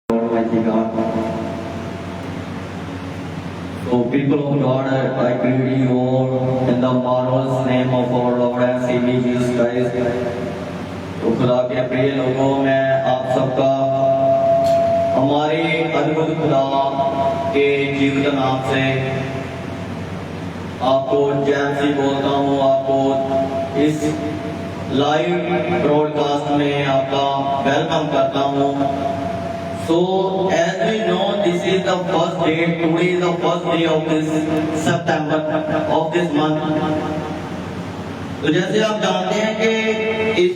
Almighty God. So, people of God, I greet you all in the marvelous name of our Lord and Savior Jesus Christ. तो खुदा के प्रिय लोगों, मैं आप सबका हमारे अद्भुत खुदा के जीवित नाम से आपको जैसी बोलता हूँ। आपको इस लाइव ब्रॉडकास्ट में आपका वेलकम करता हूँ। So as we know, this is the first day. Today is the first day of this September of this month. तो जैसे आप जानते हैं कि इस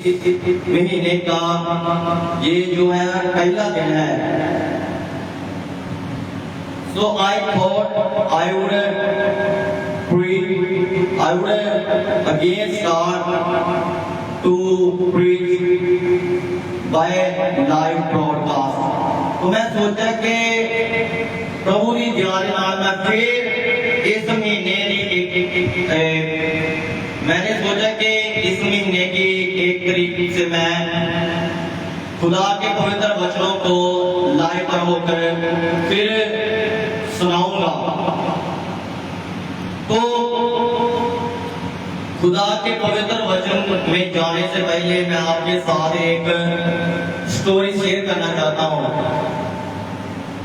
महीने का ये जो है पहला दिन है। So I thought I would again start to preach by live broadcast. तो मैं सोचा कि प्रभु की ध्यान मैं फिर इस महीने मैंने सोचा कि इस महीने की 1 तारीख से मैं खुदा के पवित्र वचनों को लाइव पर होकर फिर सुनाऊंगा। तो खुदा के पवित्र वचन में जाने से पहले मैं आपके साथ एक स्टोरी शेयर करना चाहता हूँ।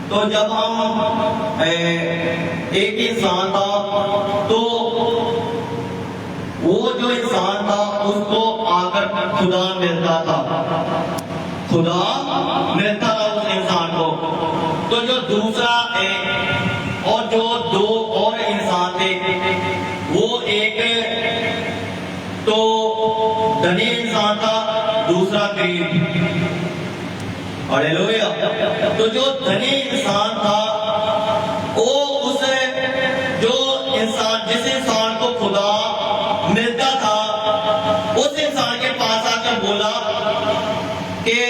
तो जब हम एक इंसान था, तो वो जो इंसान था उसको आकर खुदा मिलता था, खुदा मिलता था उस इंसान को। तो जो दूसरा और जो दो और इंसान थे, वो एक तो धनी इंसान था, दूसरा गरीब। हालेलुया। तो जो धनी इंसान था वो उस जो इंसान जिस इंसान को खुदा मिलता था उस इंसान के पास आकर बोला कि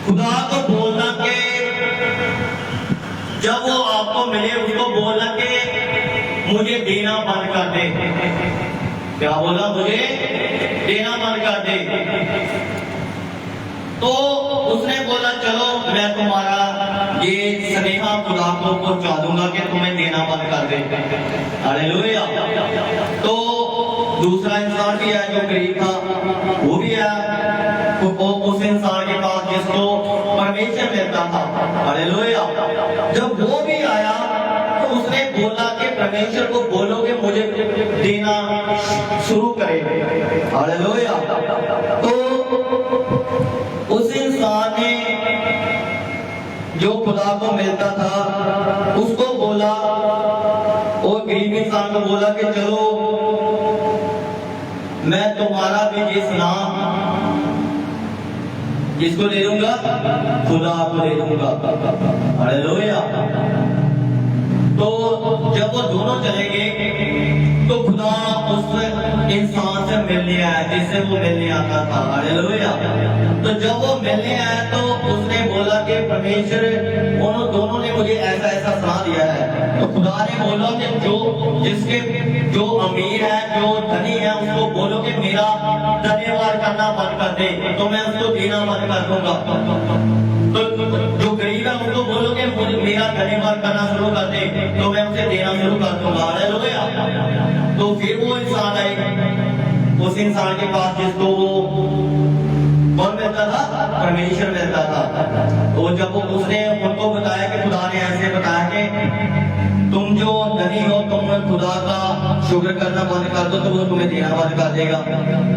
खुदा को बोलना कि जब वो आपको मिले उसको बोलना कि मुझे देना बंद कर दे। क्या बोला? मुझे देना बंद कर दे। तो उसने बोला चलो मैं तुम्हारा ये स्नेहा खुदा को पहुंचा दूंगा कि तुम्हें देना बंद कर दे। हालेलुया। तो दूसरा इंसान भी है जो गरीब था, वो भी है उस इंसान के पास जिसको परमेश्वर मिलता था। हालेलुया। जब वो भी आया तो उसने बोला कि परमेश्वर को बोलो कि मुझे देना शुरू करे। हालेलुया। तो उस इंसान ने जो खुदा को मिलता था उसको बोला, वो गरीब इंसान को बोला कि चलो मैं तुम्हारा भी जिस नाम किसको दे दूंगा? खुदा को दे दूंगा। हालेलुया। तो जब वो दोनों चले गए तो खुदा उस इंसान से मिलने आया जिससे वो मिलने आता था। हालेलुया। तो जब वो मिलने आया तो उसने बोला कि परमेश्वर उन दोनों ने मुझे ऐसा ऐसा सलाह दिया है। तो खुदा ने बोला कि जो अमीर है, जो धनी है, उसको बोलो कि मेरा धन्यवाद करना बंद कर दे, तो मैं उसको देना बंद कर दूंगा। तो जो गरीब है उसको बोलो कि मुझे मेरा धन्यवाद करना शुरू कर दे, तो मैं उसे देना शुरू कर दूंगा। हालेलुया। तो फिर वो इंसान आए उस इंसान के पास जिसको वो कौन मिलता था? परमेश्वर मिलता था। तो जब उसने उनको बताया कि खुदा ने ऐसे बताया कि तुम जो धनी हो तुम खुदा का शुक्र करना बंद कर दो तो वो तुम्हें देना बंद कर देगा।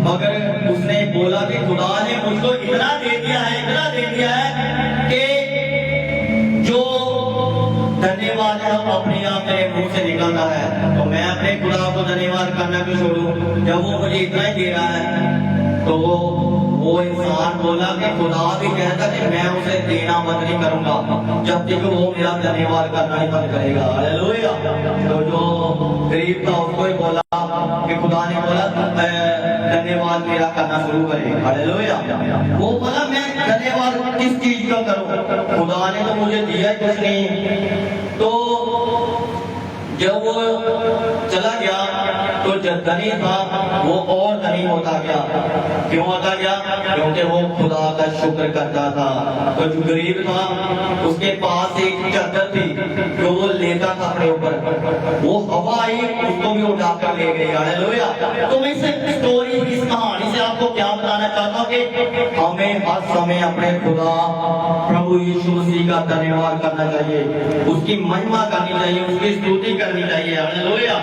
मगर उसने बोला कि खुदा ने मुझको इतना दे दिया है, इतना दे दिया है कि जो धन्यवाद है अपने आप मेरे मुंह से निकलता है। तो मैं अपने खुदा को धन्यवाद करना क्यों छोड़ूं जब वो मुझे इतना ही दे रहा है। तो वो इंसान बोला कि खुदा भी कहता कि मैं उसे देना बंद नहीं करूंगा जब तक वो मेरा धन्यवाद करना ही बंद करेगा। हालेलुया। तो जो गरीब था उसको ही बोला कि खुदा ने बोला धन्यवाद मेरा करना शुरू करे। हालेलुया। वो बोला मैं धन्यवाद किस चीज का करूं? खुदा ने तो मुझे दिया कुछ नहीं। तो जब वो चला गया तो जो धनी था वो और धनी होता गया। क्यों होता गया? क्योंकि वो खुदा का शुक्र करता था। तो जो गरीब था उसके पास एक चादर थी जो वो लेता था अपने ऊपर, वो हवा आई उसको भी उठाकर ले गई। हालेलुया। तो मैं इस स्टोरी, इस कहानी से आपको क्या बताना चाहता हूँ कि हमें हर समय अपने खुदा प्रभु यीशु मसीह का धन्यवाद करना चाहिए, उसकी महिमा करनी चाहिए, उसकी स्तुति करनी चाहिए। हालेलुया।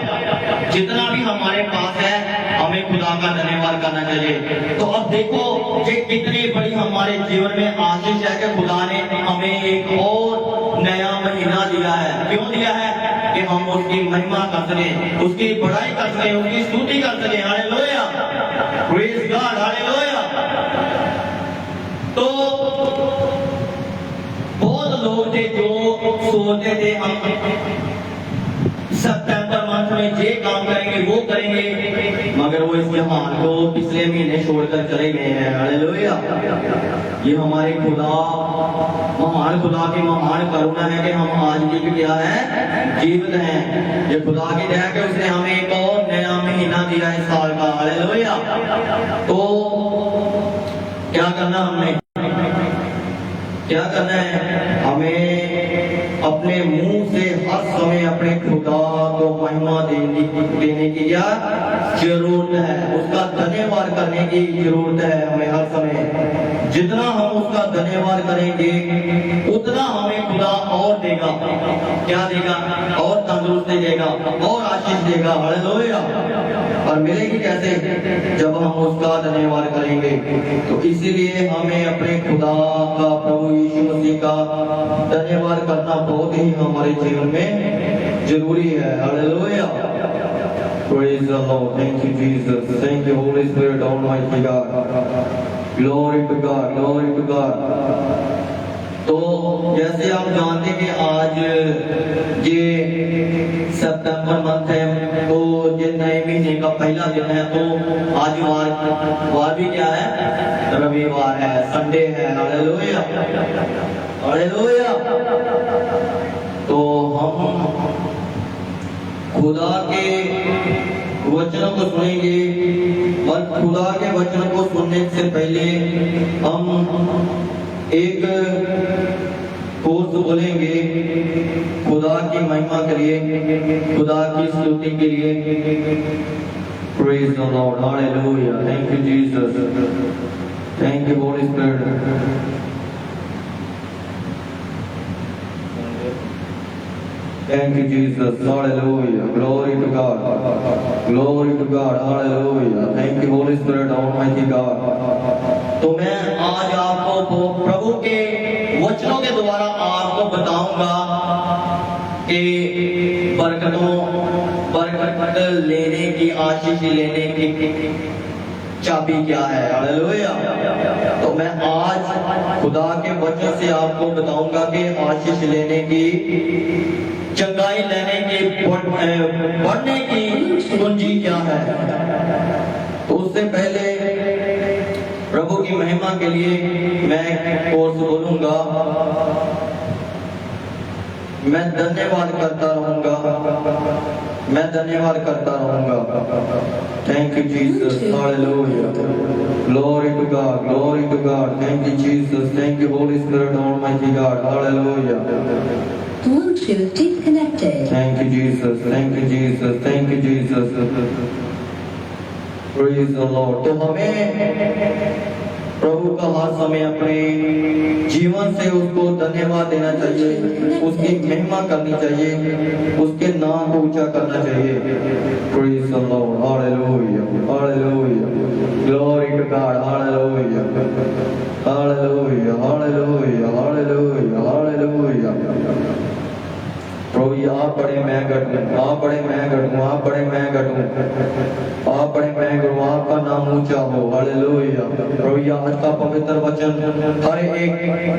जितना भी हमारे पास है हमें खुदा का धन्यवाद करना चाहिए। तो अब देखो ये कितनी बड़ी हमारे जीवन में आशीष है कि खुदा ने हमें एक और नया महीना दिया है। क्यों दिया है? कि हम उसकी महिमा कर सके, उसकी बड़ाई कर सके, उसकी स्तुति कर सके। हालेलुया। Praise God. हालेलुया। तो बहुत लोग थे जो सोचते थे हम सितंबर मंथ में ये काम करेंगे, वो करेंगे, मगर वो इस जहान को पिछले महीने छोड़कर चले गए हैं। हालेलुया। ये हमारे खुदा, महान खुदा की महान करुणा है कि हम आज भी क्या है, जीवित हैं। ये खुदा की दया कि उसने हमें एक और नया महीना दिया इस साल का। हालेलुया। तो क्या करना, हमने क्या करना है? हमें अपने मुंह से हर समय अपने खुदा को महिमा देने की क्या जरूरत है, उसका धन्यवाद करने की जरूरत है हमें हर समय। जितना हम उसका धन्यवाद करेंगे उतना हमें खुदा और देगा। क्या देगा? और तंदुरुस्ती देगा, और आशीष देगा। हालेलुया। और मिलेगी कैसे? जब हम उसका धन्यवाद करेंगे। तो इसीलिए हमें अपने खुदा का, प्रभु यीशु मसीह का धन्यवाद करना बहुत ही हमारे जीवन में जरूरी है। Hallelujah. Praise the Lord. Thank you, Jesus. Thank you, Holy Spirit, Almighty God. Glory to God. Glory to God. तो जैसे आप जानते हैं कि आज ये सितंबर मंथ है, तो ये नए महीने का पहला दिन है। तो आज वार भी क्या है? रविवार है, संडे है। हालेलुया। हालेलुया। तो हम खुदा के वचनों को सुनेंगे, और खुदा के वचनों को सुनने से पहले हम एक कोर्स बोलेंगे खुदा की महिमा के लिए, खुदा की स्तुति के लिए। Praise the Lord. Hallelujah. Thank you, Jesus. Thank you, Holy Spirit. Thank you, Jesus. Hallelujah. Glory to God. Glory to God. Hallelujah. Thank you, Holy Spirit, Almighty God. तो मैं आज आपको प्रभु के वचनों के द्वारा आपको बताऊंगा कि बरकत लेने की, आशीष लेने की चाबी क्या है। हालेलुया। तो मैं आज खुदा के वचन से आपको बताऊंगा कि आशीष लेने की, चंगाई लेने की, बढ़ने की कुंजी क्या है। तो उससे पहले प्रभु की महिमा के लिए मैं कोर्स बोलूंगा। मैं धन्यवाद करता रहूंगा, मैं धन्यवाद करता रहूंगा। Thank you Jesus. Hallelujah. Glory to God, glory to God. Thank you Jesus. Thank you Holy Spirit almighty God. Hallelujah. Bluetooth disconnected. Thank you Jesus. Thank you Jesus. Thank you Jesus. Praise the Lord. तो हमें प्रभु का हर समय अपने जीवन से उसको धन्यवाद देना चाहिए, उसकी महिमा करनी चाहिए, उसके नाम को ऊंचा करना चाहिए। Praise the Lord. Hallelujah. Hallelujah. Glory to God. Hallelujah. Hallelujah. Hallelujah. Hallelujah. Hallelujah. प्रभु ये आप बड़े मैं घट हूँ, आप बड़े मैं घट हूँ, आप बड़े मैं घट हूँ, आप बड़े मैं घट हूँ, आपका नाम ऊंचा हो। हालेलुया। प्रभु ये आज का पवित्र वचन हर एक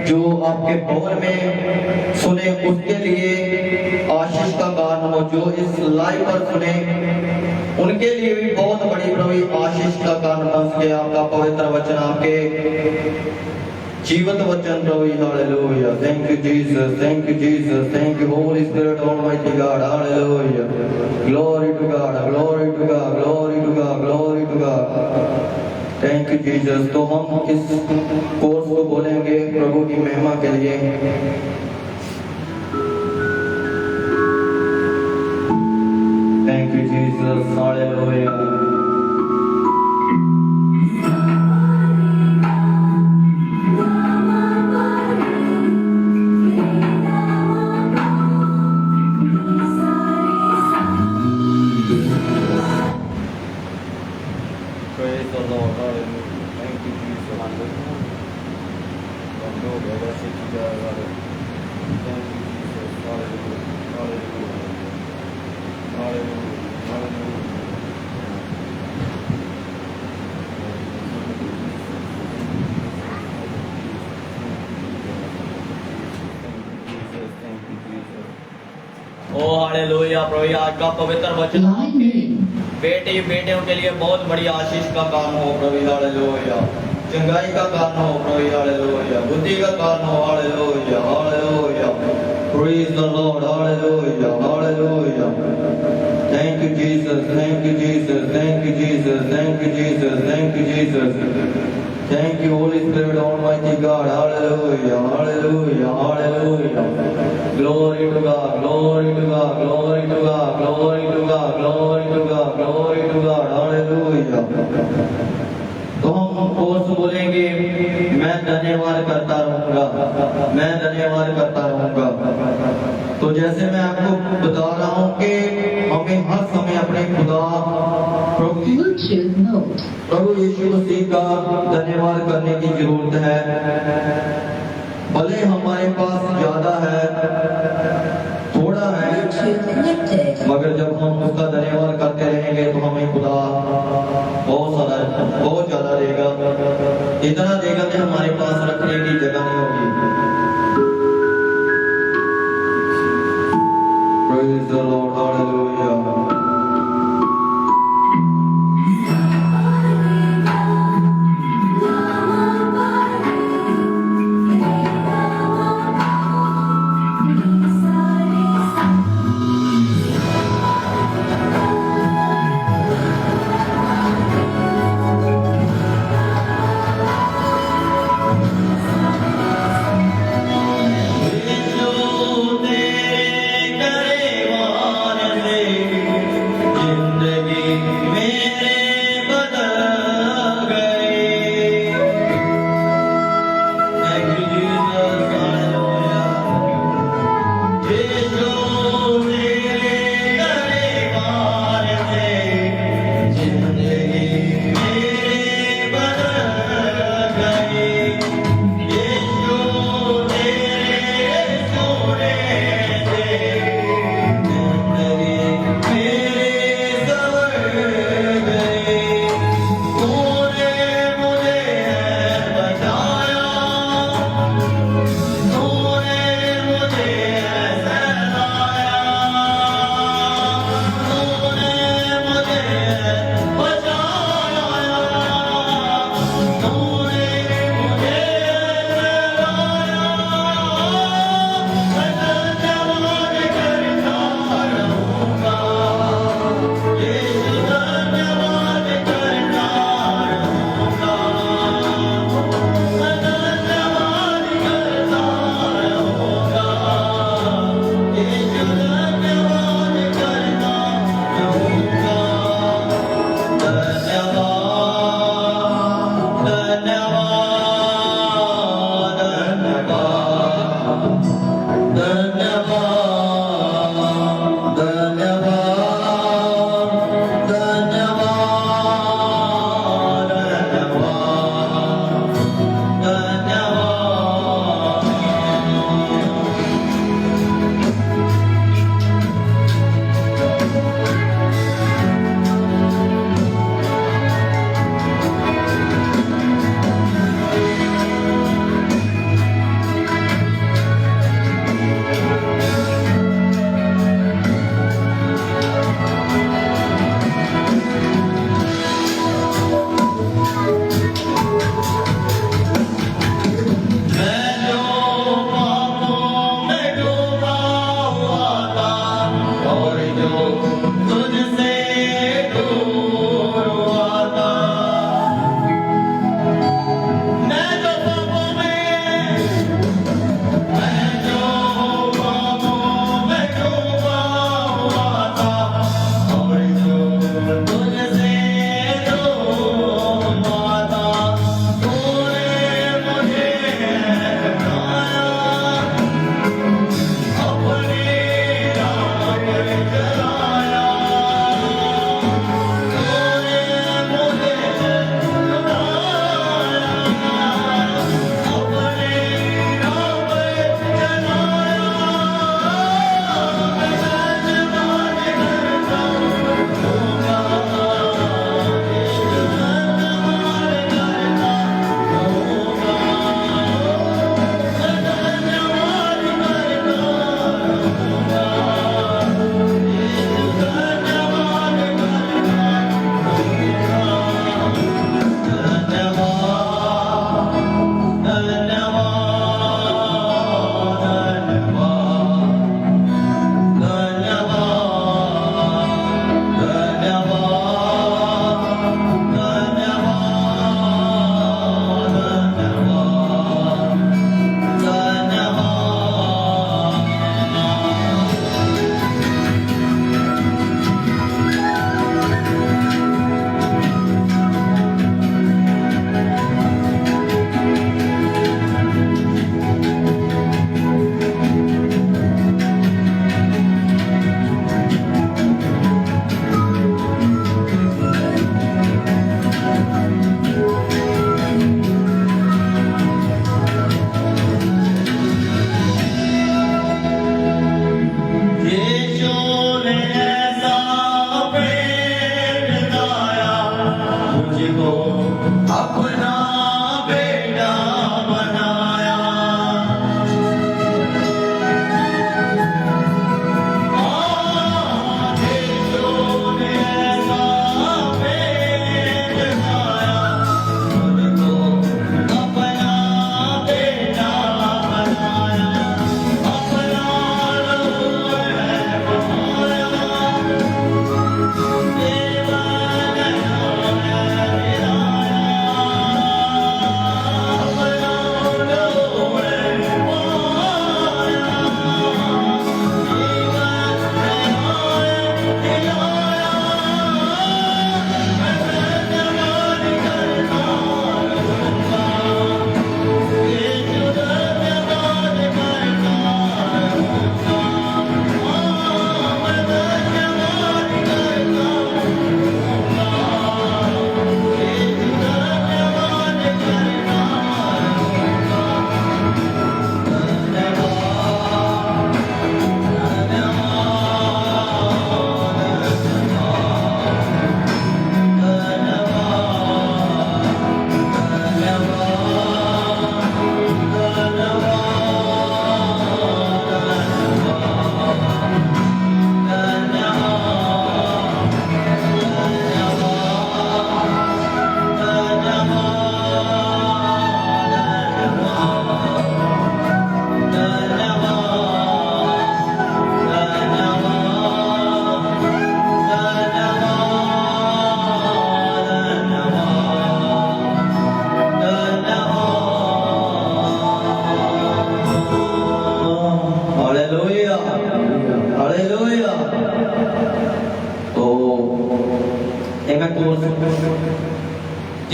जो आपके भवन में सुने उसके लिए आशीष का कारण हो, जो इस लाइव पर सुने उनके लिए भी बहुत बड़ी प्रभु आशीष का कारण बन सके आपका पवित्र वचन, आपके जीवित वचन प्रभु। Hallelujah. Thank you Jesus. Thank you Jesus. Thank you Holy Spirit almighty God. Hallelujah. Glory to God, glory to God, glory to God, glory to God. Thank you Jesus। तो हम इस कोर्स को बोलेंगे प्रभु की महिमा के लिए। Thank you Jesus, hallelujah। Praise the Lord, hallelujah। Thank you Jesus, hallelujah। Thank you Jesus, hallelujah, hallelujah, hallelujah, hallelujah। O hallelujah. प्रभु आज का पवित्र वचन Line in. बेटे बेटियों के लिए बहुत बड़ी आशीष का कारण हो प्रभु, हालेलुया। चंगाई का कारण हो प्रभु, हालेलुया। बुद्धि का कारण हो, hallelujah, hallelujah. Praise the Lord, hallelujah, hallelujah. Thank you Jesus, thank you Jesus, thank you Jesus, thank you Jesus, thank you Jesus. Thank you, Holy Spirit, Almighty God. Hallelujah, hallelujah, hallelujah. Glory to God, glory to God, glory to God, glory to God, glory to God, glory to God. Hallelujah. तो हम course बोलेंगे, मैं धन्यवाद करता रहूंगा, मैं धन्यवाद करता रहूंगा। तो जैसे मैं आपको बता रहा हूँ कि हमें हर समय अपने खुदा Bluetooth mode. प्रभु यीशु मसीह का धन्यवाद करने की जरूरत है। भले हमारे पास ज्यादा है, थोड़ा है, Bluetooth connected. मगर जब हम उसका धन्यवाद करते रहेंगे तो हमें खुदा बहुत ज्यादा देगा, इतना देगा कि हमारे पास रखने की जगह नहीं होगी। Praise the Lord, hallelujah।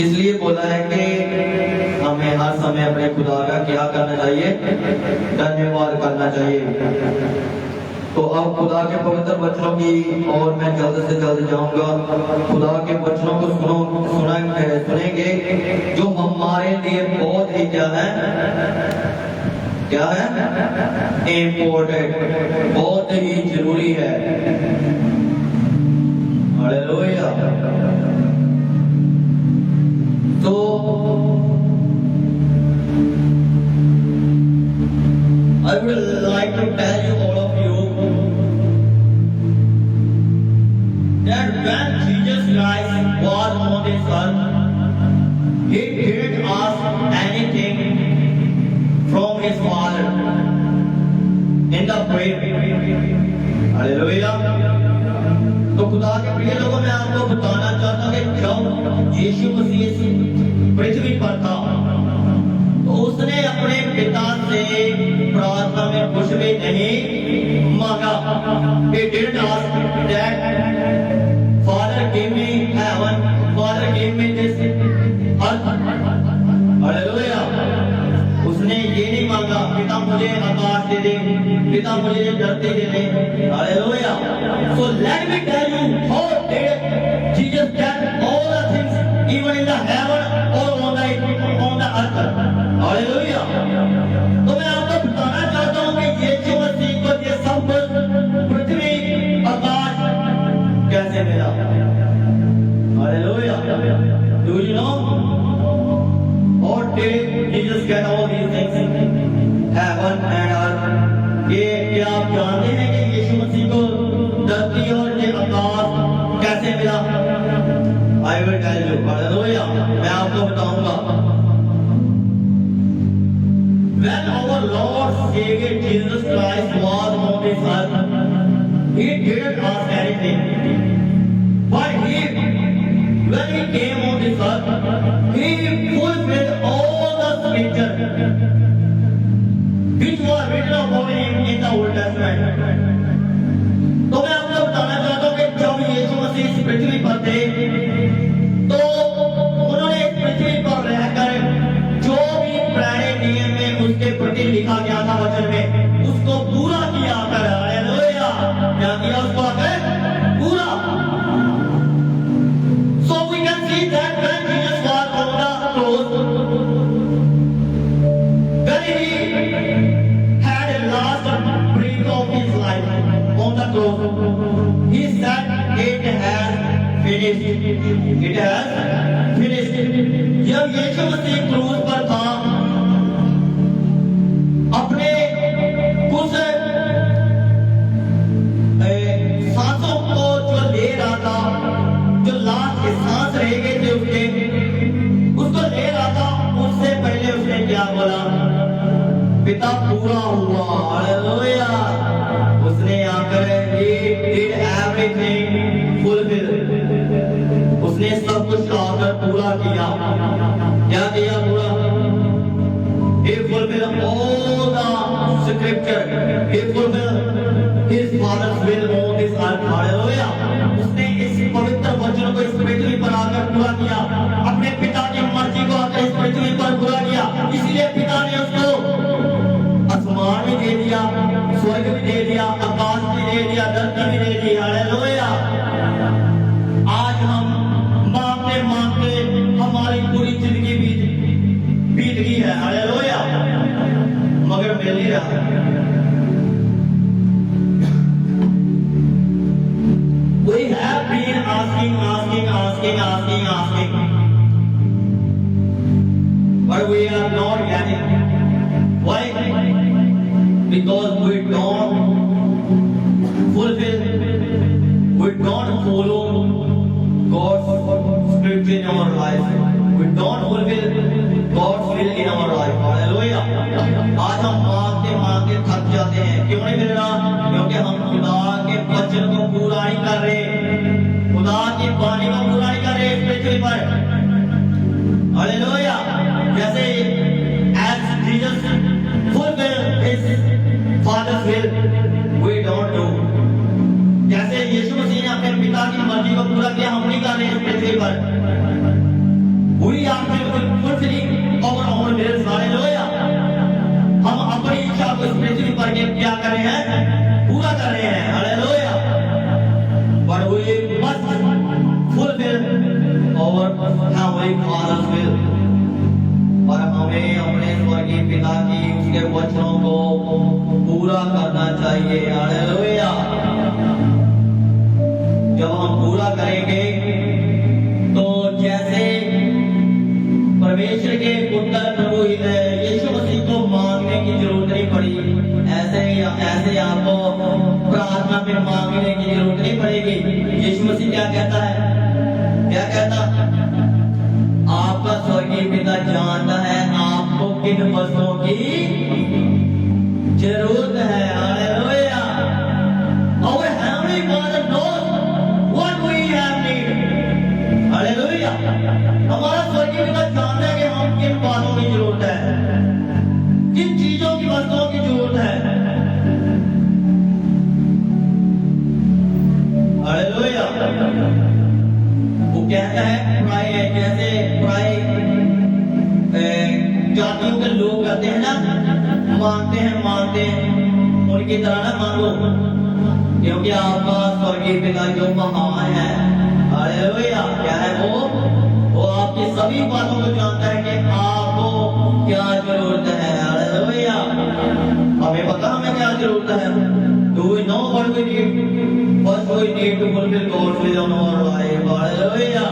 इसलिए बोला है कि हमें हर समय अपने खुदा का क्या करना चाहिए, धन्यवाद करना चाहिए। तो अब खुदा के पवित्र वचनों की और मैं जल्द से जल्द जाऊंगा। खुदा के वचनों को सुनेंगे जो हमारे लिए बहुत ही क्या है इम्पोर्टेंट, बहुत ही जरूरी है। हालेलुया। तो I would like to tell you all of you that when Jesus Christ was on this earth, he didn't ask anything from his Father in the prayer. Hallelujah. तो खुदा के प्रिय लोगों, मैं आपको बताना चाहता हूँ कि जब यीशु मसीह इस पृथ्वी पर था तो उसने अपने पिता से प्रार्थना में कुछ भी नहीं मांगा। He didn't ask that Father give me heaven, Father give me this earth. Hallelujah. उसने ये नहीं मांगा पिता मुझे आकाश दे दे, पिता मुझे धरती दे दे। Hallelujah. So let me tell you how did Jesus get all the things even in the heaven or on the earth. Hallelujah. तो मैं आपको बताना चाहता हूँ कि यीशु मसीह को ये सब पृथ्वी आकाश कैसे मिला। Hallelujah. Do you know how did Jesus get all these things, heaven and earth? ये क्या आप जानते हैं कि यीशु मसीह को धरती और ये आकाश कैसे मिला? I will tell you. Hallelujah. मैं आपको बताऊंगा। When our Lord Savior Jesus Christ was on this earth, he didn't ask anything, but when he came on this earth, he fulfilled all the scripture which was written about him in the Old Testament. तो मैं आपको बताना चाहता हूँ कि जब यीशु मसीह इस पृथ्वी पर थे तो उन्होंने इस पृथ्वी पर रहकर जो भी पुराने नियम में उसके प्रति लिखा गया था वचन में उसको पूरा किया कर। हालेलुया। क्या किया उसको आकर पूरा। So we can see that when Jesus was on the cross, when he had a last breath of his life on the cross, he said it has finished. It has finished. जब यीशु मसीह क्रूस पर था अपने कुछ सांसों को जो ले रहा था, जो लास्ट के सांस रह गए थे उसको ले रहा था, उससे पहले उसने क्या बोला? पिता पूरा हुआ। हालेलुया। उसने आकर did everything fulfill. उसने सब कुछ आकर पूरा किया। क्या किया पूरा? He fulfilled all the scripture. He fulfilled his father's will on this earth. Hallelujah. उसने इस पवित्र वचन को इस पृथ्वी पर आकर पूरा किया। अपने पिता की मर्जी को आकर इस पृथ्वी पर पूरा किया। इसलिए पिता ने उसको आसमान भी दे दिया, स्वर्ग भी दे दिया, आकाश भी दे दिया, धरती भी दे दी। हालेलुया। आज हम मांगते मांगते हमारी पूरी जिंदगी बीत गई है। हालेलुया। मगर मिल नहीं रहा। We have been asking, but we are not getting. Why? Because we don't fulfill, we don't follow God's scripture in our life. We don't fulfill God's will in our life. Hallelujah. आज हम मांगते थक जाते हैं। क्यों नहीं मिल रहा? क्योंकि हम खुदा के वचन को पूरा नहीं कर रहे, खुदा की वाणी को पूरा नहीं कर रहे इस पृथ्वी पर। हालेलुया। जैसे as Jesus fulfilled his Father's will, we don't do. जैसे यीशु मसीह ने अपने पिता की मर्जी को पूरा किया, हम नहीं कर रहे इस पृथ्वी पर। We are fulfilling our wills, hallelujah. हम अपनी इच्छा को इस पृथ्वी पर के क्या कर रहे हैं, पूरा कर रहे हैं, hallelujah. But we must fulfill our heavenly Father's will। और हमें अपने स्वर्गीय पिता की उसके वचनों को पूरा करना चाहिए, हालेलुया। जब हम पूरा करेंगे तो जैसे परमेश्वर के पुत्र प्रभु यीशु मसीह को मांगने की जरूरत नहीं पड़ी, ऐसे आपको प्रार्थना में मांगने की जरूरत नहीं पड़ेगी। यीशु मसीह क्या कहता है, क्या कहता, आपका स्वर्गीय पिता जानता है आपको किन वस्तुओं की जरूरत है, hallelujah. Our heavenly Father knows what we have need, hallelujah. हमारा स्वर्गीय पिता जानता है कि हम किन बातों की जरूरत है, किन चीजों की वस्तुओं की जरूरत है, हालेलुया। वो कहता है प्राय जैसे प्राय जातियों के लोग कहते हैं ना, मांगते हैं उनकी तरह ना मांगो, क्योंकि आपका स्वर्गीय पिता जो महान है, हालेलुया, क्या है वो आपकी सभी बातों को जानता है कि आपको क्या जरूरत है, हालेलुया। हमें पता हमें क्या जरूरत है। Do we know what we need? First we need to fulfill God's will in our life, hallelujah.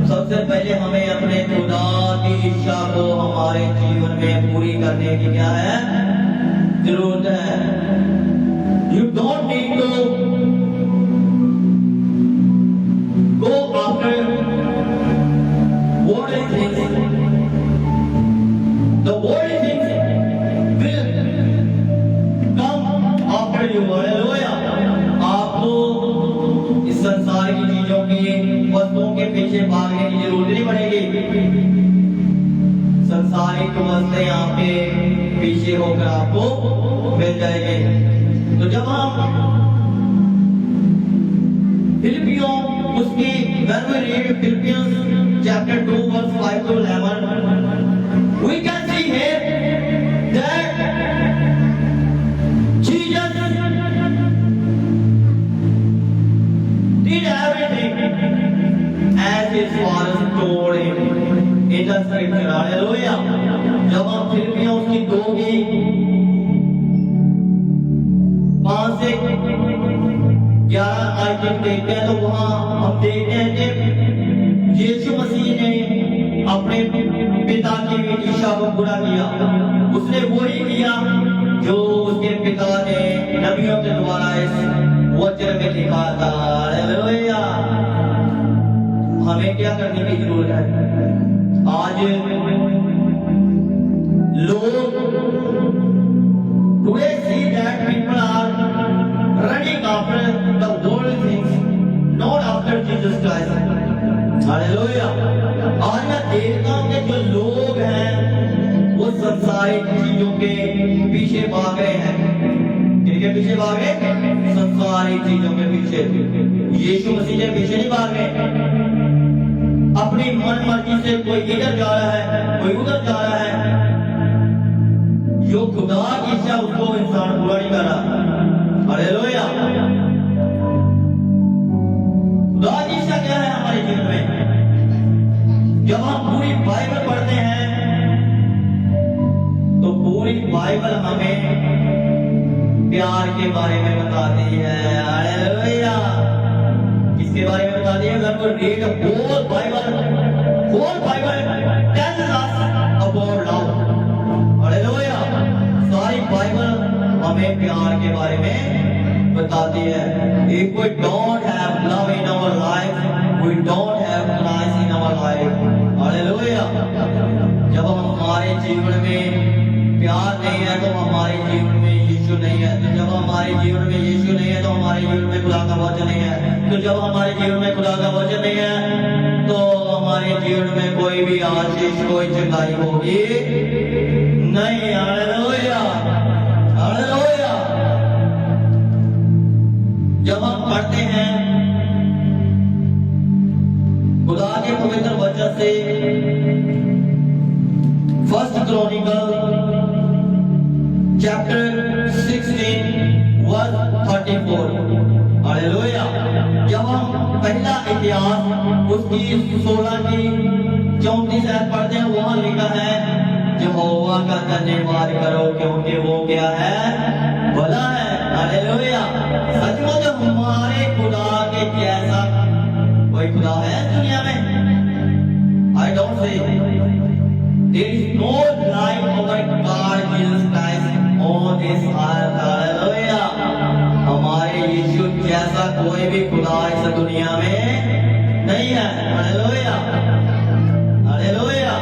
सबसे पहले हमें अपने खुदा की इच्छा को हमारे जीवन में पूरी करने की क्या है, जरूरत है। You don't need to go after worldly things. The worldly things will come after you, hallelujah. आपको इस संसार की चीजों की वस्तुओं के पीछे भागने की जरूरत नहीं पड़ेगी। संसारिक वस्तुएं आपके पीछे होकर आपको मिल जाएंगे। तो जब हम फिलिपियों उसकी when we read Philippians chapter 2 verse 5 to 11, we can see here that Jesus did everything as his father told him in the scripture, hallelujah. जब हम फिलिपियों उसकी 2 की 5 से 11 आयत देखते हैं तो वहां हम देखते हैं कि यीशु मसीह ने अपने पिता की इच्छा को पूरा किया। उसने वही किया जो उसके पिता ने नबियों के द्वारा इस वचन में लिखा था, हालेलुया। हमें क्या करने की जरूरत है? आज लोग today see that people are running after the world things, not after Jesus Christ, hallelujah. आज मैं देखता हूं कि जो लोग हैं वो संसारिक चीजों के पीछे भाग रहे हैं। किनके पीछे भाग रहे हैं? संसारिक चीजों के पीछे। यीशु मसीह के पीछे नहीं भाग रहे। अपनी मन मर्जी से कोई इधर जा रहा है, कोई उधर जा रहा है। जो खुदा की इच्छा उसको इंसान पूरा नहीं कर रहा, हालेलुया। खुदा की इच्छा क्या है हमारे जीवन में? जब हम पूरी बाइबल पढ़ते हैं तो पूरी बाइबल हमें प्यार के बारे में बताती है, हालेलुया। किसके बारे में बताती है? अगर कोई read whole Bible tells us about love, hallelujah. सारी बाइबल हमें प्यार के बारे में बताती है। If we don't have love in our life, we don't have Christ in our life, hallelujah. जब हमारे जीवन में प्यार नहीं है तो हमारे जीवन में यीशु नहीं है। तो जब हमारे जीवन में यीशु नहीं है तो हमारे जीवन में खुदा का वचन नहीं है। तो जब हमारे जीवन में खुदा का वचन नहीं है तो हमारे जीवन में कोई भी आशीष, कोई चंगाई होगी नहीं, हालेलुया, हालेलुया। जब हम पढ़ते हैं खुदा के पवित्र वचन से Chronicle chapter 16 verse 34। हालेलुया। जब हम पहला इतिहास उसकी 16 की 34 आयत पढ़ते हैं, वहां लिखा है यहोवा का धन्यवाद करो क्योंकि वो क्या है, भला है। हालेलुया। सचमुच हमारे खुदा के जैसा कोई खुदा है दुनिया में? I don't say there is no like our God Jesus Christ on this earth। Hallelujah. हमारे यीशु जैसा कोई भी खुदा इस दुनिया में नहीं है। Hallelujah. Hallelujah.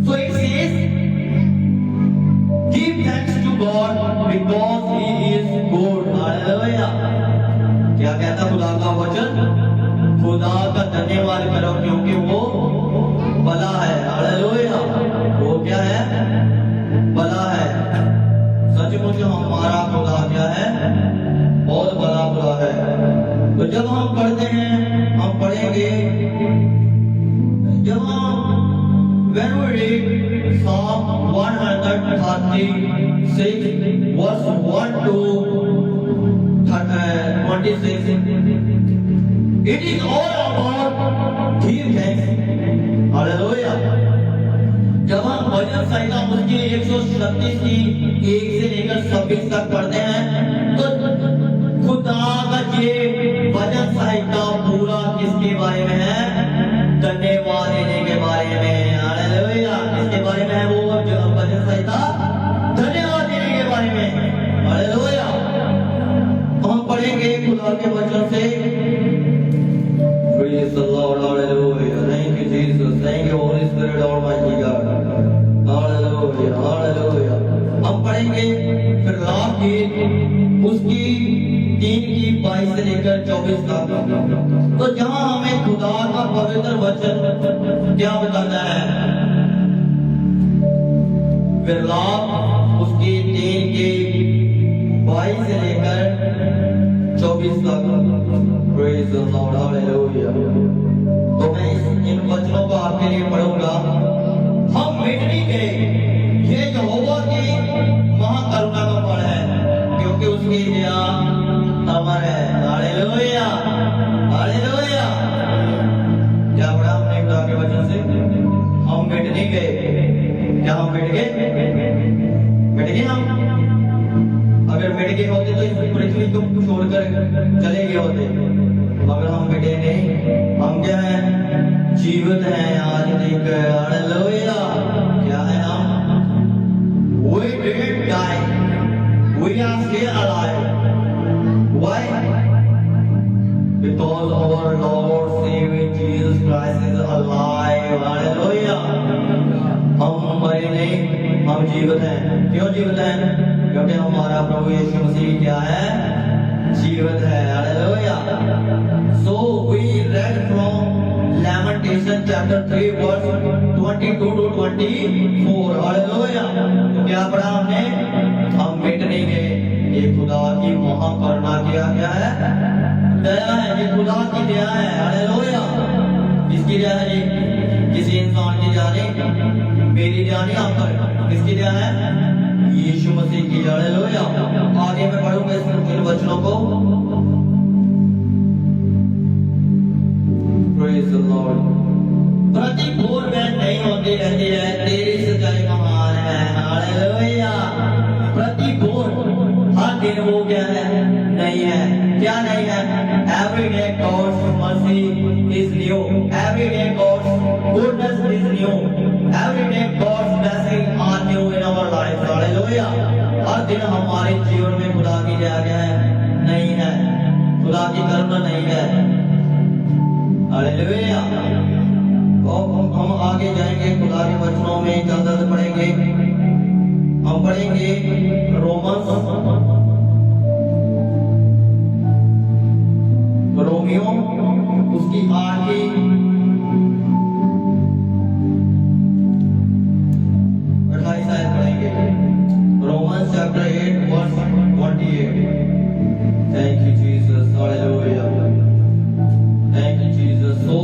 So it says, give thanks to God because He is good। Hallelujah. क्या कहता खुदा का वचन? खुदा का धन्यवाद करो क्योंकि वो भला है। हालेलुया। वो क्या है? भला है। सचमुच हमारा खुदा क्या है? बहुत बड़ा खुदा है। तो जब हम पढ़ते हैं, हम पढ़ेंगे, जब हम when we read Psalm 136 verse 1 to 26, it is all about give thanks। Hallelujah. जब हम भजन संहिता उसकी 136 की 1 से लेकर 26 तक पढ़ते हैं, तो खुदा का ये भजन संहिता पूरा किसके बारे में है? धन्यवाद देने के बारे में। हालेलुया। किसके बारे में है वो जो भजन संहिता? धन्यवाद देने के बारे में। हालेलुया। तो हम पढ़ेंगे खुदा के वचन से। Praise the Lord, hallelujah. Thank you, Jesus. Thank you, Holy Spirit, Almighty God. Hallelujah, hallelujah. हम पढ़ेंगे फिर लाभ की उसकी 3 की 22 से लेकर 24 तक। तो जहां हमें खुदा का पवित्र वचन क्या बताता है? फिर लाभ उसकी 3 की 22 से लेकर 24 तक। Praise the Lord, hallelujah। तो मैं इन वचनों को आपके लिए पढ़ूंगा। हम मिट नहीं गए, ये यहोवा की महाकरुणा का फल है क्योंकि उसकी दया अमर है। Hallelujah, hallelujah. क्या पढ़ा हमने खुदा के वचन से? हम मिट नहीं गए। क्या हम मिट गए? मिट गए हम? अगर मिट गए होते तो इस पृथ्वी को छोड़कर चले गए होते, मगर हम मिटे नहीं। हम क्या है? जीवित हैं आज तक। हालेलुया। क्या है हम? We didn't die, we are still alive। Why? Because our Lord Savior Jesus Christ is alive। Hallelujah. हम मरे नहीं, हम जीवित हैं। क्यों जीवित हैं? क्योंकि हमारा प्रभु यीशु मसीह क्या है? जीवित है। Hallelujah. So we read from Lamentation chapter 3 verse 22 to 24। Hallelujah. तो क्या पढ़ा हमने? हम मिट नहीं गए। ये खुदा की महाकरुणा क्या है? दया है। ये खुदा की दया है। हालेलुया। किसकी दया है? ये किसी इंसान की दया नहीं, मेरी दया नहीं। आप पर किसकी दया है? यीशु मसीह की। हालेलुया। आगे मैं पढ़ूंगा इन वचनों को। Praise the Lord। प्रतिकूल में नहीं होती रहती है, तेरी सच्चाई महान है। हालेलुया। प्रतिकूल हर दिन वो क्या है? नहीं है। क्या नहीं है? Every day God's mercy is new, every day God's goodness is new, every day God's blessing are new in our life। Hallelujah. हर दिन हमारे जीवन में खुदा की दया क्या है? नहीं है। खुदा की करुणा नहीं है। हालेलुया। तो हम आगे जाएंगे खुदा के वचनों में, जल्द से पढ़ेंगे। हम पढ़ेंगे रोमियो उसकी 8 की 28 आयत पढ़ेंगे। Romans chapter 8 verse 28। Thank you Jesus, hallelujah। Thank you Jesus। So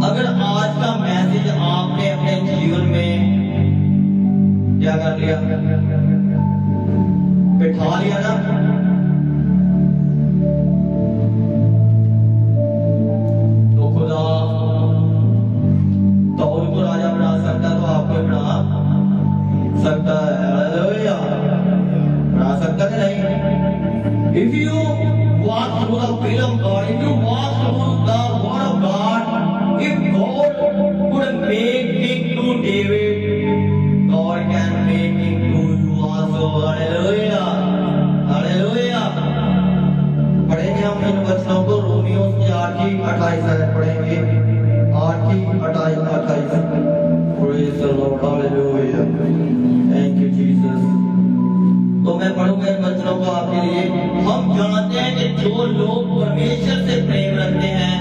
अगर आज का मैसेज आपने अपने जीवन क्या कर लिया? बिठा लिया ना। तो खुदा तौल को राजा बना सकता तो आपको भी बना सकता है। हालेलुया, बना सकता है नहीं? If you walk through the will of God, if you walk through the word of God, if God could make king to David, God can make king to you also. Hallelujah, hallelujah. पढ़ेंगे हम इन वचनों को, Romeo 8:28 पढ़ेंगे, 8:28। Praise the Lord, hallelujah. Thank you Jesus. तो मैं पढ़ूंगा इन वचनों को आपके लिए। हम जानते हैं कि जो लोग परमेश्वर से प्रेम रखते हैं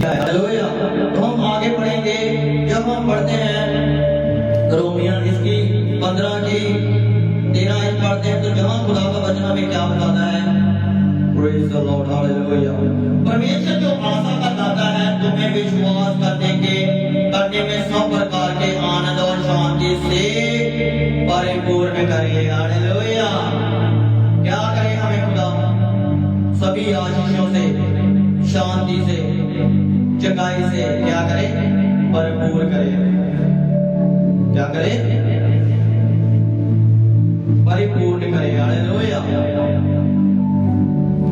हालेलुया। तो हम आगे पढ़ेंगे, जब हम पढ़ते हैं रोमियो इसकी 15 की 13 पढ़ते हैं, तो जहाँ खुदा का वचन हमें क्या बताता है? Praise the Lord, hallelujah। परमेश्वर जो आशा का दाता है, तुम्हें विश्वास करने में सब प्रकार के आनंद और शांति से परिपूर्ण करे। हालेलुया। क्या करे हमें खुदा? सभी आशीषों से शांति से, चंगाई से क्या करे? भरपूर करे। क्या करे? परिपूर्ण करे। हालेलुया।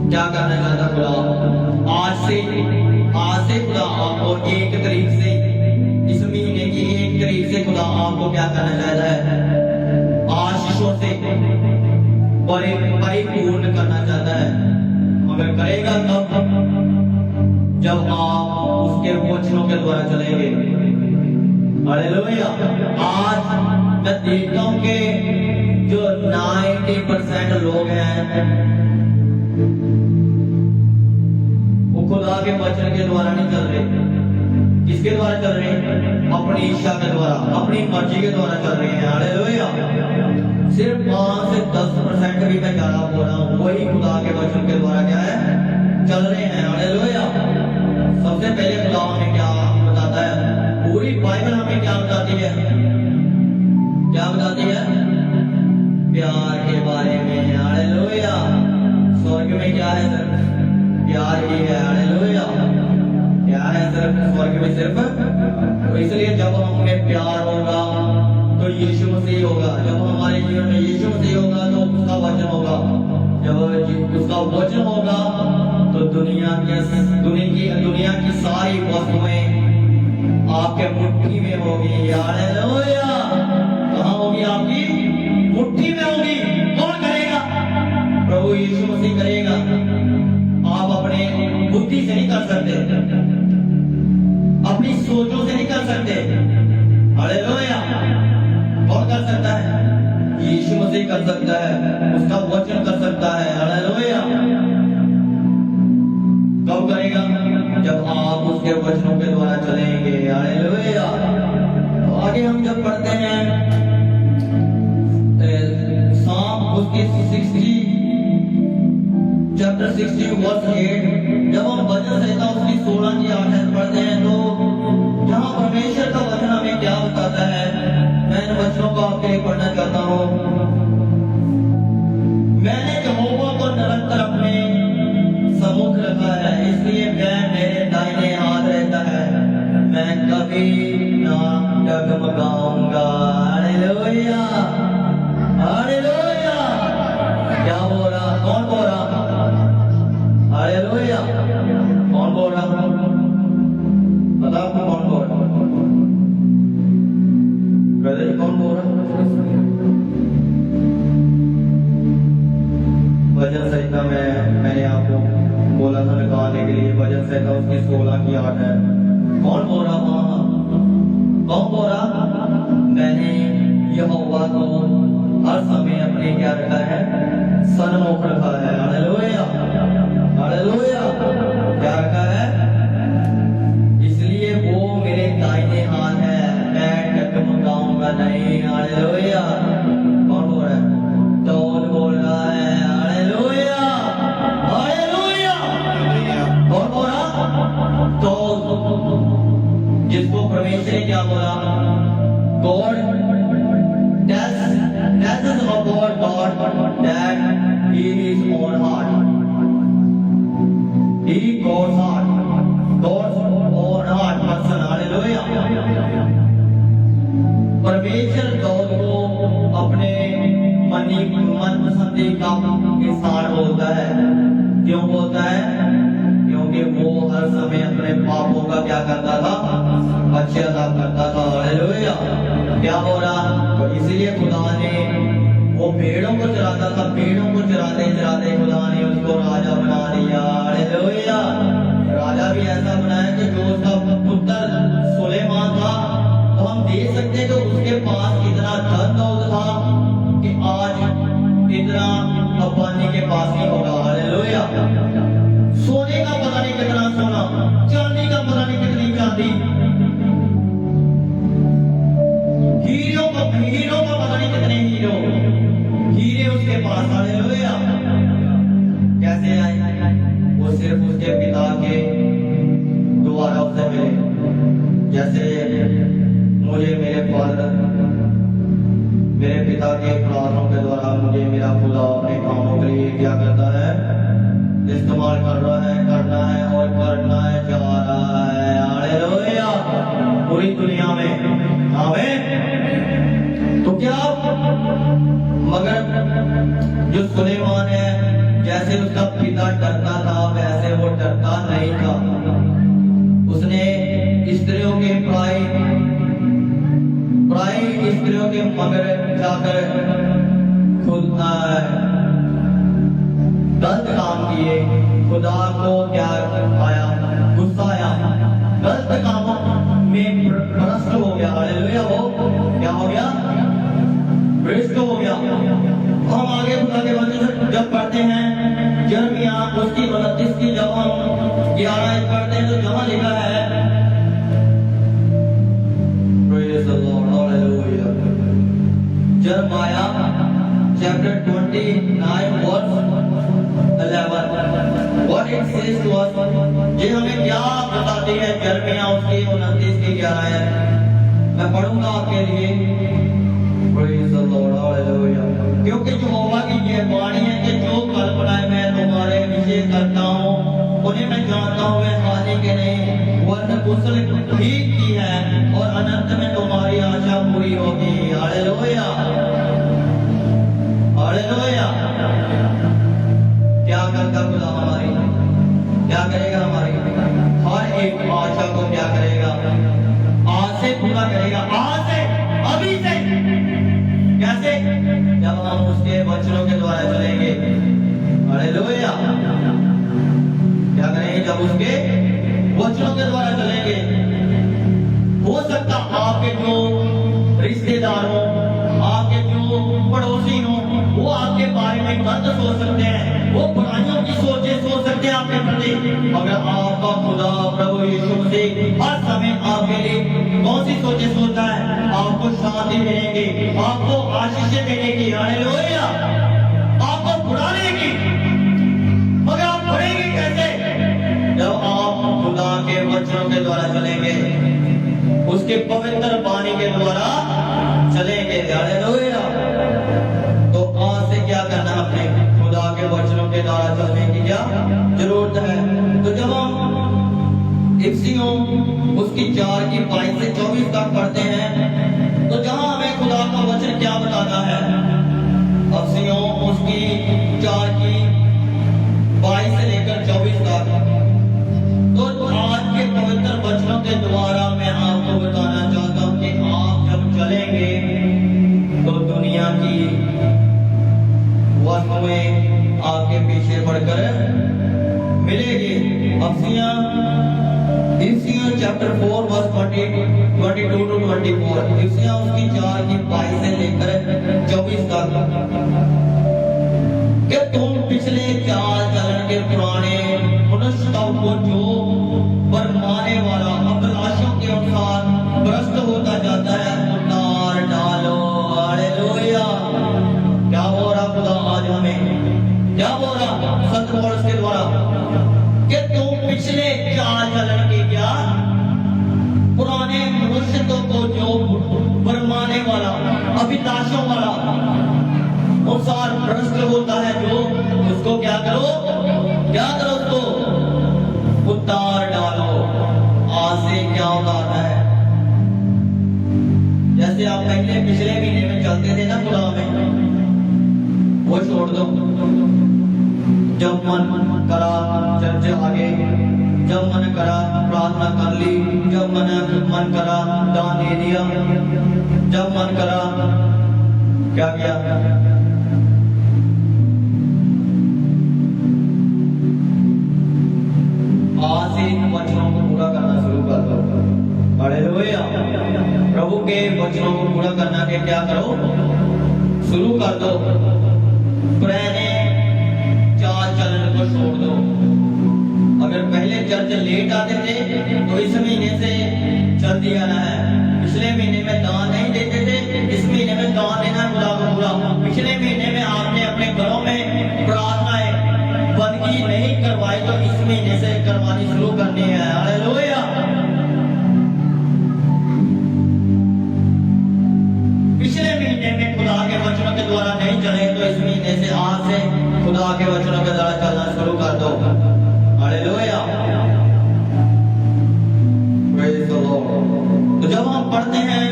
क्या करना चाहता खुदा? आज से खुदा आपको 1 तारीख से, इस महीने की 1 तारीख से खुदा आपको क्या करना चाहता है? आशीषों से परिपूर्ण करना चाहता है। मगर करेगा तब जब आप उसके वचनों के द्वारा चलेंगे। हालेलुया। आज मैं देखता हूं कि जो 90% लोग हैं वो खुदा के वचन के द्वारा नहीं चल रहे। किसके द्वारा चल रहे हैं? अपनी इच्छा के द्वारा, अपनी मर्जी के द्वारा चल रहे हैं। हालेलुया। सिर्फ 5 से 10% भी मैं ज्यादा बोल रहा हूँ, वही खुदा के वचन के द्वारा क्या है? चल रहे हैं। हालेलुया। सबसे पहले खुदा हमें क्या बताता है? पूरी बाइबल हमें क्या बताती है? क्या बताती है? प्यार के बारे में। हालेलुया। स्वर्ग में क्या है? सिर्फ प्यार ही है। हालेलुया। क्या है? सिर्फ स्वर्ग में सिर्फ। तो इसलिए जब हमें प्यार होगा तो यीशु मसीह होगा। जब हमारे जीवन में यीशु मसीह होगा तो उसका वचन होगा। जब उसका वचन होगा तो दुनिया की सारी वस्तुएं आपके मुट्ठी में होगी। हालेलुया। कहाँ होगी? आपकी मुट्ठी में होगी। कौन करेगा? प्रभु यीशु मसीह करेगा। आप अपने बुद्धि से नहीं कर सकते, अपनी सोचों से नहीं कर सकते। हालेलुया। कौन कर सकता है? यीशु मसीह कर सकता है, उसका वचन कर सकता है। हालेलुया। कब करेगा? जब आप उसके वचनों के द्वारा चलेंगे। हालेलुया। तो आगे हम जब पढ़ते हैं साम उसके 60 चैप्टर 60 वर्स 8, जब हम भजन संहिता उसकी 16 की 8 पढ़ते हैं तो जहां परमेश्वर का वचन हमें क्या बताता है, मैं इन वचनों को आपके लिए पढ़ना चाहता हूं। मैंने यहोवा को निरंतर अपने सम्मुख रखा है, इसलिए वह मेरे दाहिने हाथ रहता है, मैं कभी ना डगमगाऊंगा। हालेलुया। हालेलुया। क्या बोल रहा? कौन बोल रहा? हालेलुया। कौन बोल रहा? पता आपको कौन बोल रहा? ब्रदर जी कौन बोल रहा? भजन संहिता में मैंने आपको बोला था निकालने के लिए, भजन संहिता उसकी 16 की 8 है। कौन बोल रहा? कौन बोल रहा? मैंने यहोवा को हर समय अपने क्या रखा है? सन्मुख रखा है। हालेलुया। हालेलुया। क्या रखा है? इसलिए वो मेरे दाहिने हाथ है, मैं डगमगाऊंगा नहीं। हालेलुया। कौन बोल रहा है? डॉन बोल रहा है। हालेलुया। हालेलुया। कौन बोल रहा? तो जिसको परमेश्वर ने क्या बोला? God that is about God that He is own heart. He God's heart, God's own heart person. Hallelujah. परमेश्वर दाऊद को अपने मनपसंदी का इंसान बोलता है। क्यों बोलता है? क्योंकि वो हर समय अपने पापों का क्या करता था? अच्छे अदा करता था। हालेलुया। क्या हो रहा? तो इसलिए खुदा ने वो भेड़ों को चराता था, भेड़ों को चराते चराते खुदा ने उसको राजा बना दिया। हालेलुया। राजा भी ऐसा बनाया कि जो उसका पुत्र सुलेमान था, तो हम देख सकते हैं कि उसके पास इतना धन दौलत था कि आज इतना अंबानी के पास नहीं होगा। हालेलुया। सोने का पता नहीं कितना सोना, चांदी का पता नहीं कितनी चांदी, हीरो का पता नहीं कितने हीरे उसके पास। हालेलुया। कैसे आए? वो सिर्फ उसके पिता के द्वारा उसे मिले। जैसे मुझे मेरे फादर, मेरे पिता के प्रार्थनाओं के द्वारा मुझे मेरा खुदा अपने कामों के लिए क्या करता है? इस्तेमाल कर रहा है, करना जैसे उसका पिता डरता था वैसे वो डरता नहीं था। उसने स्त्रियों के प्राय स्त्रियों के मगर जाकर खुद गलत काम किए। खुदा को क्या आया? गुस्सा आया। गलत कामों में भ्रष्ट हो गया। हालेलुया। वो क्या हो गया? भ्रष्ट हो गया। हम आगे खुदा के वचन से जब पढ़ते हैं यिर्मयाह उसकी 29 की जब हम 11 पढ़ते हैं तो जहां लिखा है Praise the Lord, hallelujah. Jeremiah chapter 29 verse 11. What it says to us, ये हमें क्या बताती है? यिर्मयाह उसकी 29 की 11 है। मैं पढ़ूंगा आपके लिए। Praise the Lord, hallelujah. क्योंकि यहोवा की ये वाणी है कि जो कल्पनाएं मैं तुम्हारे विषय करता हूँ उन्हें मैं जानता हूँ, वे हानि के नहीं वरन कुशल ठीक की है और अनंत में तुम्हारी आशा पूरी होगी। Hallelujah, hallelujah. क्या करता खुदा हमारी? क्या करेगा हमारी हर एक आशा को? क्या करेगा? आज से पूरा करेगा। आज से, अभी से। कैसे? जब हम उसके वचनों के द्वारा चलेंगे। हालेलुया। क्या करेंगे? जब उसके वचनों के द्वारा चलेंगे। हो सकता आपके जो रिश्तेदार हो, आपके जो पड़ोसी हो, वो आपके बारे में गलत सोच सकते हैं, वो बुराइयों की सोच सकते हैं आपके प्रति। मगर आपका खुदा प्रभु यीशु मसीह हर समय आपके लिए कौन सी सोचें सोचता है? आपको शांति देने की, आपको आशीष देने की। हालेलुया। आपको बुलाने की। मगर आप बढ़ेंगे कैसे? जब आप खुदा के वचनों के द्वारा चलेंगे, उसके पवित्र पानी के द्वारा चलेंगे। हालेलुया। तो आज से क्या करना? अपने खुदा के वचनों के द्वारा चलने की क्या जरूरत है? तो जब हम इफ्सियों उसकी 4 की 22 से 24 तक पढ़ते हैं तो जहां हमें खुदा का वचन क्या बताता है? इफ्सियों उसकी 4 की 22 से लेकर 24 तक। तो आज के पवित्र वचनों के द्वारा मैं आपको बताना चाहता हूं कि आप जब चलेंगे तो दुनिया की वस्तुएं आपके पीछे बढ़कर मिलेगी। इफ्सियां चैप्टर 4 वर्स 22 to 24। इफ्सियां उसकी 4 की 22 से लेकर 24 तक। कि तुम पिछले चाल चलन के पुराने मनुष्य को जो बरमाने वाला अभिलाषों के अनुसार भ्रष्ट होता जाता है उतार डालो। हालेलुया। क्या हो रहा खुदा आज हमें? क्या हो रहा संत पौलुस के द्वारा? कि तुम पिछले चाल चलन के क्या पुराने मनुष्य को जो बरमाने वाला अभिलाषों वाला अनुसार भ्रष्ट होता है, जो उसको क्या करो? क्या करो? उसको उतार डालो। आज से क्या उतारना है? जैसे आप पहले पिछले महीने में चलते थे ना खुदा में, वो छोड़ दो। जब मन करा चर्च आगे, जब मन करा प्रार्थना कर ली, जब मन करा दान दे दिया, जब मन करा क्या किया? आज से वचनों को पूरा करना शुरू कर दो। हालेलुया। प्रभु के वचनों को पूरा करना के क्या करो? शुरू कर दो। पुराने चाल चलन को छोड़ दो। अगर पहले चर्च लेट आते थे तो इस महीने से चल दिया ना है। पिछले महीने में दान नहीं देते थे, इस महीने में दान देना खुदा को पूरा। पिछले महीने में आपने अपने घरों में प्रार्थनाएं बंदगी नहीं करवाई तो इस महीने से करवानी शुरू करनी है। हालेलुया। पिछले महीने में खुदा के वचनों के द्वारा नहीं चले तो इस महीने से आज से खुदा के वचनों के द्वारा चलना शुरू कर दो। हालेलुया। Praise the Lord. तो जब हम पढ़ते हैं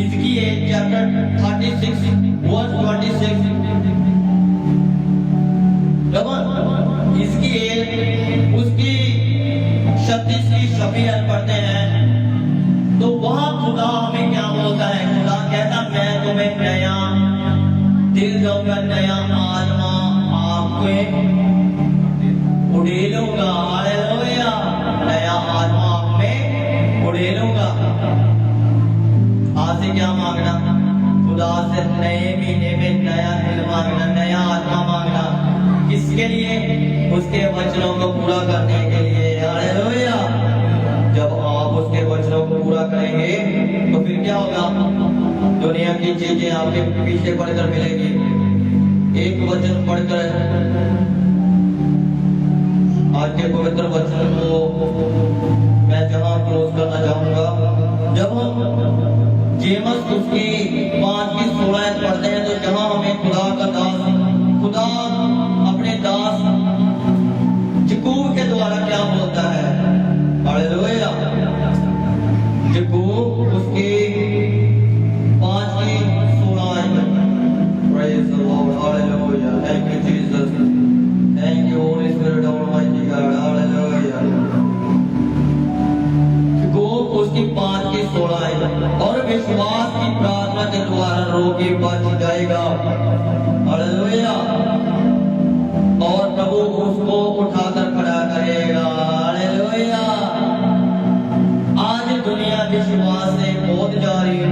इसकी चैप्टर 36 वर्स 26, 36 की शफीयत पढ़ते हैं तो वहां खुदा हमें क्या बोलता है? खुदा कहता मैं तुम्हें नया दिल दूंगा, नया आत्मा आपको उड़ेलूंगा। हालेलुया, नया आत्मा आप में उड़ेलूंगा। आज से क्या मांगना? खुदा से नए महीने में नया दिल मांगना, नया आत्मा मांगना। किसके लिए? उसके वचनों को पूरा करने के लिए। हालेलुया। जब आप उसके वचनों को पूरा करेंगे तो फिर क्या होगा? दुनिया की चीजें आपके पीछे पड़कर मिलेगी। एक वचन पढ़कर आज के पवित्र वचन को मैं जहां क्लोज करना चाहूंगा, जब हम जेमस उसकी 5 की 16 पढ़ते हैं तो जहां हमें खुदा अपने दास याकूब के द्वारा क्या बोलता है? हालेलुया। याकूब उसकी 5 की 16 praise the Lord. Hallelujah. Thank you Jesus, thank you Holy Spirit almighty God. Hallelujah. याकूब उसकी 5 की 16 और विश्वास की प्रार्थना के द्वारा रोगी बच जाएगा। हालेलुया। और प्रभु उसको उठाकर खड़ा करेगा। हालेलुया। आज दुनिया विश्वास से बहुत जा रही है,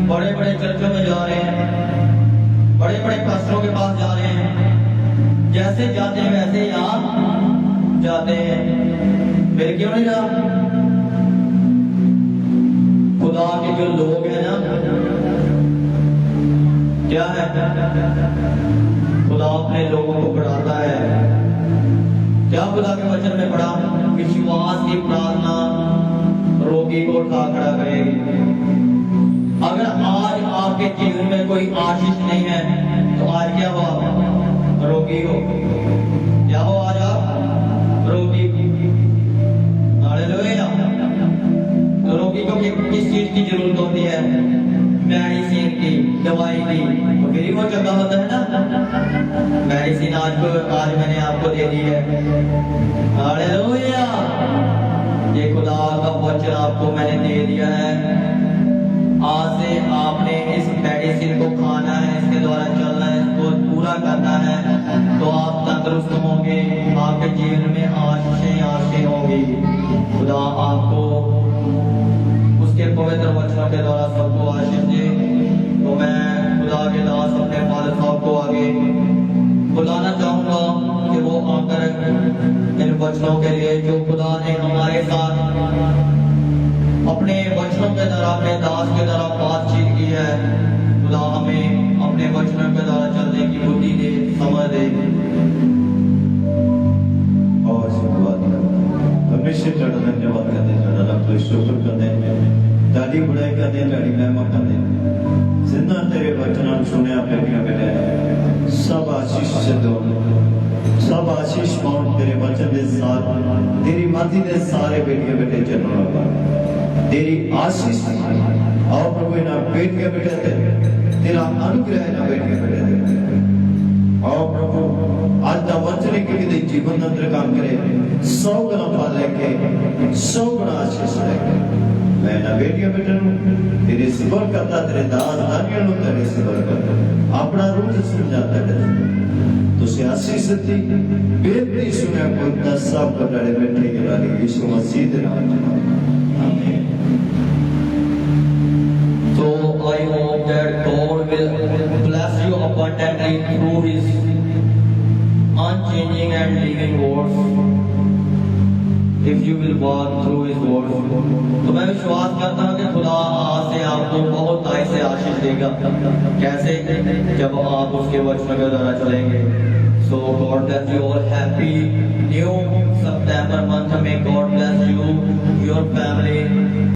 बड़े बड़े चर्चों में जा रहे हैं, बड़े बड़े पास्टरों के पास जा रहे हैं, जैसे जाते हैं वैसे ही आप जाते हैं। फिर क्यों नहीं जा? खुदा के जो लोग हैं ना, क्या है? खुदा अपने लोगों को बढ़ाता है। क्या खुदा के वचन में पढ़ा? विश्वास की प्रार्थना रोगी को उठा खड़ा करेगी। अगर आज आपके जीवन में कोई आशीष नहीं है तो आज क्या हुआ? रोगी हो। क्या हो आज आप? रोगी। हालेलुया। तो रोगी को किस चीज की जरूरत होती है? मेडिसिन की, दवाई की। तो फिर वो चंगा होता है ना। मेडिसिन आज मैंने आपको दे दी है। हालेलुया। ये खुदा का वचन आपको मैंने दे दिया है। आज से आपने इस मेडिसिन को खाना है, इसके द्वारा चलना है, इसको पूरा करना है, तो आप तंदुरुस्त होंगे। आपके जीवन में आशीषें होंगी। खुदा आपको उसके पवित्र वचनों के द्वारा सबको आशीष दे। तो मैं खुदा के दास अपने फादर साहब को आगे बुलाना चाहूंगा कि वो आकर इन वचनों के लिए जो खुदा ने हमारे साथ अपने वचनों के द्वारा, अपने दास के द्वारा बातचीत की है, खुदा हमें अपने वचनों के द्वारा चलने की बुद्धि दे, समझ दे। और हमेशा धन्यवाद करते हैं, शुक्र करते हैं, ताड़ी बुराई करते हैं, ताड़ी महिमा करते हैं। जिन्ना तेरे वचन सुने बेटे सब आशीष से दो, सब आशीष पाओ तेरे वचन के साथ। तेरी मर्जी के सारे बेटे चलने लगा। तेरी आशीष और प्रभु ना बेट के बेटे तेरा अनुग्रह ना बेट के बेटे और प्रभु आज का वचन के जीवन अंदर काम करे। 100 गुना फल लेके 100 गुना आशीष लेके मैं ना बेटिया बेटे तेरे सिबर करता, तेरे दास दानियों तेरे सिबर करता, अपना रूप समझाता है। तो आशीष दी बेटी सुने को सब कटड़े बैठे के वाली यीशु मसीह के नाम में आमीन। So I hope that God will bless you abundantly through His unchanging and living words. If you will walk through His words, तो मैं विश्वास करता हूँ कि खुदा आज से आपको बहुत ताई से आशीष देगा। कैसे? जब आप उसके वचनों के द्वारा चलेंगे। So God bless you all. Happy new September month. May God bless you, your family.